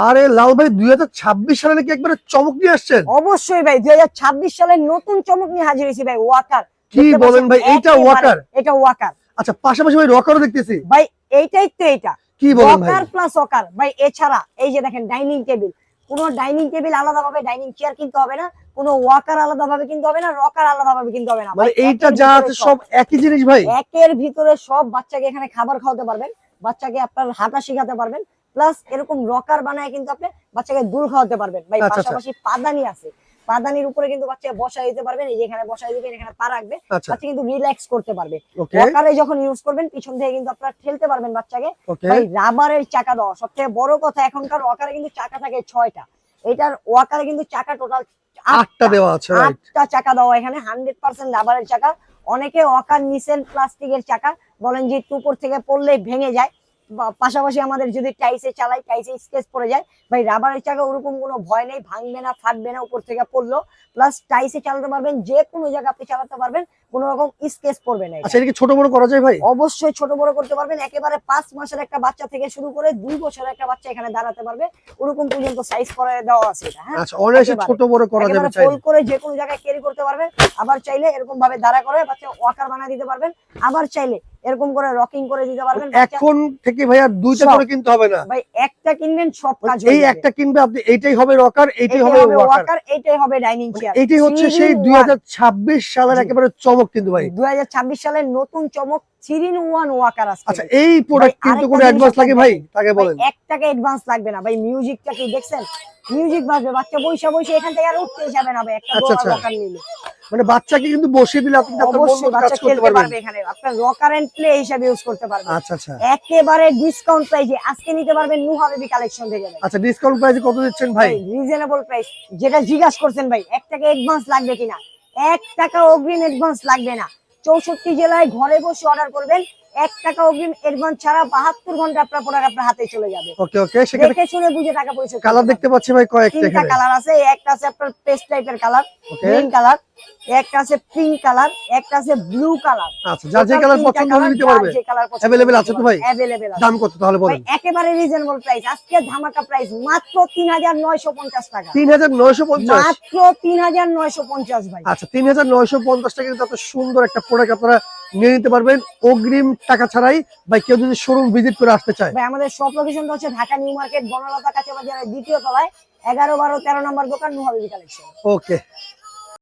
আরে লাল ভাই 2026 সালে নাকি একবারে চমক নিয়ে আসছেন? অবশ্যই ভাই 2026 সালের নতুন চমক নিয়ে হাজির হয়েছি ভাই। ওয়াকার কি বলেন ভাই, এইটা ওয়াকার? এটা ওয়াকার। আচ্ছা, পাশাপাশি ভাই রকারও দেখতেছি ভাই। এইটাই তো এটা কি বলেন ভাই? ওয়াকার প্লাস ওয়াকার ভাই। এছাড়া এই যে দেখেন ডাইনিং টেবিল, কোনো ডাইনিং টেবিল আলাদাভাবে ডাইনিং চেয়ার কিনতে হবে না, কোনো ওয়াকার আলাদাভাবে কিনতে হবে না, রকার আলাদাভাবে কিনতে হবে না। মানে এইটা যা আছে সব একই জিনিস ভাই? একের ভিতরে সব। বাচ্চাকে এখানে খাবার খাওয়াতে পারবেন, বাচ্চাকে আপনার হাঁটা শেখাতে পারবেন, প্লাস এরকম রকার বানায় কিন্তু আপনি বাচ্চাকে দুধ খাওয়াতে পারবেন ভাই। পাশাপাশি পাদানি আছে, পাদানির উপরে কিন্তু বাচ্চা বসাই দিতে পারবেন। এই যে এখানে বসাই দিবেন, এখানে পা রাখবে, বাচ্চা কিন্তু রিল্যাক্স করতে পারবে। ওয়াকারে যখন ইউজ করবেন পিছন থেকে কিন্তু আপনারা ঠেলতে পারবেন বাচ্চাকে। ভাই রাবারের চাকা দেওয়া, সবচেয়ে বড় কথা এখনকার ওয়াকারে কিন্তু চাকা থাকে 6টা, এটার ওয়াকারে কিন্তু চাকা টোটাল 8টা দেওয়া আছে। 8টা চাকা দেওয়া এখানে, 100% রাবারের চাকা। অনেকে ওয়াকার নিছেন প্লাস্টিকের চাকা, বলেন যে একটু উপর থেকে পড়লে ভেঙে যায়। পাশাপাশি আমাদের যদি টাইসে চালাই, টাইসে স্কেচ পড়ে যায়, ভাই রাবারের চাকা ওরকম কোনো ভয় নেই, ভাঙবে না, ফাটবে না উপর থেকে পড়লো। প্লাস টাইসে চালাতে পারবেন, যে কোনো জায়গা আপনি চালাতে পারবেন, কোনো রকম স্কেচ পড়বে না। আচ্ছা, এটা কি ছোট বড় করা যায় ভাই? অবশ্যই ছোট বড় করতে পারবেন। একেবারে 5 মাসের একটা বাচ্চা থেকে শুরু করে 2 বছরের একটা বাচ্চা এখানে দাঁড়াতে পারবে, ওরকম পর্যন্ত সাইজ করে দেওয়া আছে এটা। হ্যাঁ, আচ্ছা, অনেক ছোট বড় করা যাবে, চাইলে ফোল্ড করে যে কোনো জায়গায় ক্যারি করতে পারবেন। আবার চাইলে এরকম ভাবে দাঁড়া করে বাচ্চা ওয়াকার বানিয়ে দিতে পারবেন, আবার চাইলে এরকম করে রকিং করে দিতে পারবেন। এখন থেকে ভাই আর দুইটা করে কিনতে হবে না ভাই, একটা কিনবেন সব কাজ হয়ে যাবে। এই একটা কিনবে আপনি, এইটাই হবে রকার, এইটাই হবে ওয়াকার, এইটাই হবে ডাইনিং চেয়ার। এইটাই হচ্ছে সেই 2026 সালের একেবারে চমক কিন্তু ভাই। 2026 সালের নতুন চমক 3-in-1 ওয়াকার আছে। আচ্ছা, এই প্রোডাক্ট কিন্তু কোনো অ্যাডভান্স লাগে ভাই? তাকে বলেন 1 টাকা অ্যাডভান্স লাগবে না ভাই। মিউজিকটা কি দেখছেন? মিউজিক বাজবে, বাচ্চা বইসা বইসা এখান থেকে আর উঠতে যাবে না ভাই একটা ওয়াকার নিলে। মানে বাচ্চাকে কিন্তু বসিয়ে দিলে আপনি আপনার মন মতো কাজ করতে পারবেন এখানে। আপনার রকার এন্ড প্লে হিসাবে ইউজ করতে পারবেন। আচ্ছা আচ্ছা, একেবারে ডিসকাউন্ট প্রাইসে আজকে নিতে পারবেন নুহা বেবি কালেকশন থেকে। আচ্ছা, ডিসকাউন্ট প্রাইসে কত দিচ্ছেন ভাই? রিজনেবল প্রাইস, যেটা জিজ্ঞাসা করছেন ভাই 1 টাকা অ্যাডভান্স লাগবে কিনা। 1 টাকা অগ্রিম অ্যাডভান্স লাগবে না। 64 জেলায় ঘরে বসে অর্ডার করবেন, 1 টাকা অগ্রিম অ্যাডভান্স ছাড়া 72 ঘন্টা আপনার প্রোডাক্ট আপনার হাতে চলে যাবে। ওকে ওকে, সেখানে দেখে শুনে বুঝে টাকা পয়সা। কালার দেখতে পাচ্ছি ভাই কয়েকটা, 3টা কালার আছে। একটা আছে আপনার পেস্ট টাইপের কালার, গ্রিন কালার, একটা আছে পিঙ্ক কালার, একটা আছে ব্লু কালার। আচ্ছা, যার যে কালার পছন্দ হলে নিতে পারবে। अवेलेबल আছে তো ভাই? अवेलेबल আছে। দাম কত তাহলে বলেন? একেবারে রিজনেবল প্রাইস, আজকে ধামাকা প্রাইস মাত্র 3950 টাকা। 3950? মাত্র 3950 ভাই। আচ্ছা, 3950 টাকা কিন্তু এত সুন্দর একটা প্রোডাক্ট আপনারা নিয়ে নিতে পারবেন অগ্রিম টাকা ছাড়াই। ভাই, কেউ যদি শোরুম ভিজিট করে আসতে চায়? ভাই, আমাদের শপ লোকেশনটা হচ্ছে ঢাকা নিউ মার্কেট, বনলতা কাঁচা বাজারের 2য় তলায় 11, 12, 13 নম্বর দোকান নুহা বেবি কালেকশন। ওকে।